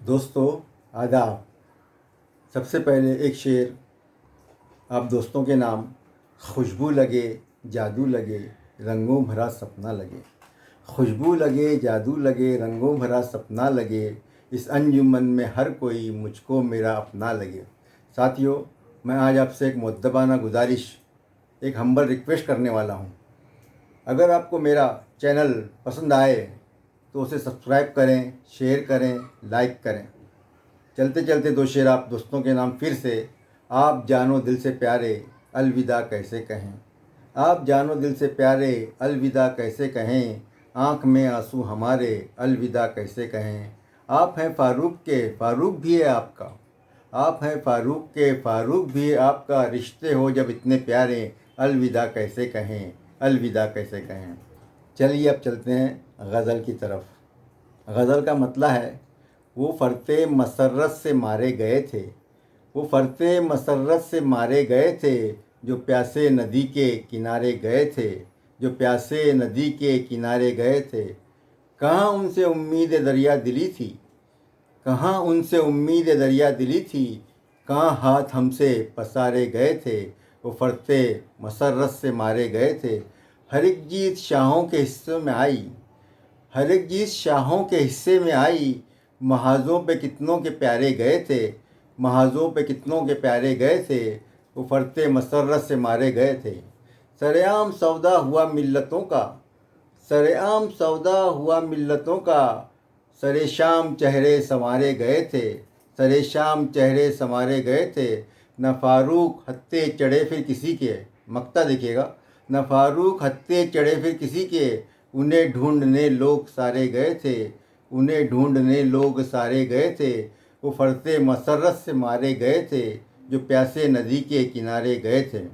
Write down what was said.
दोस्तों आदाब। सबसे पहले एक शेर आप दोस्तों के नाम। खुशबू लगे जादू लगे रंगों भरा सपना लगे। खुशबू लगे जादू लगे रंगों भरा सपना लगे, इस अंजुमन में हर कोई मुझको मेरा अपना लगे। साथियों, मैं आज आपसे एक मुअद्दबाना गुजारिश, एक हम्बल रिक्वेस्ट करने वाला हूँ। अगर आपको मेरा चैनल पसंद आए तो उसे सब्सक्राइब करें, शेयर करें, लाइक करें। चलते चलते दो शेर आप दोस्तों के नाम फिर से। आप जानो दिल से प्यारे अलविदा कैसे कहें। आप जानो दिल से प्यारे अलविदा कैसे कहें, आँख में आंसू हमारे अलविदा कैसे कहें। आप हैं फ़ारूक के फ़ारूक भी है आपका। आप हैं फ़ारूक के फ़ारूक भी है आपका, रिश्ते हो जब इतने प्यारे अलविदा कैसे कहें, अलविदा कैसे कहें। चलिए अब चलते हैं गज़ल की तरफ। गज़ल का मतला है, वो फ़रते मसर्रत से मारे गए थे। वो फ़रते मसर्रत से मारे गए थे, जो प्यासे नदी के किनारे गए थे। जो प्यासे नदी के किनारे गए थे। कहाँ उनसे उम्मीद दरिया दिली थी। कहाँ उनसे उम्मीद दरिया दिली थी। कहाँ हाथ हमसे पसारे गए थे। वो फ़रते मसर्रत से मारे गए थे। हर एक जीत शाहों के हिस्से में आई। हर एक चीज़ शाहों के हिस्से में आई। महाज़ों पे कितनों के प्यारे गए थे। महाज़ों पे कितनों के प्यारे गए थे। वो फ़रते मसर्रत से मारे गए थे। सरेआम सौदा हुआ मिल्लतों का। सरेआम सौदा हुआ मिल्लतों का। सरे शाम चेहरे संवारे गए थे। सरे शाम चेहरे संवारे गए थे। न फ़ारूक हत्थे चढ़े फिर किसी के। मक्ता देखिएगा। न फ़ारूक हत्थे चढ़े फिर किसी के, उन्हें ढूंढने लोग सारे गए थे। उन्हें ढूंढने लोग सारे गए थे। वो फ़रते मसर्रत से मारे गए थे, जो प्यासे नदी के किनारे गए थे।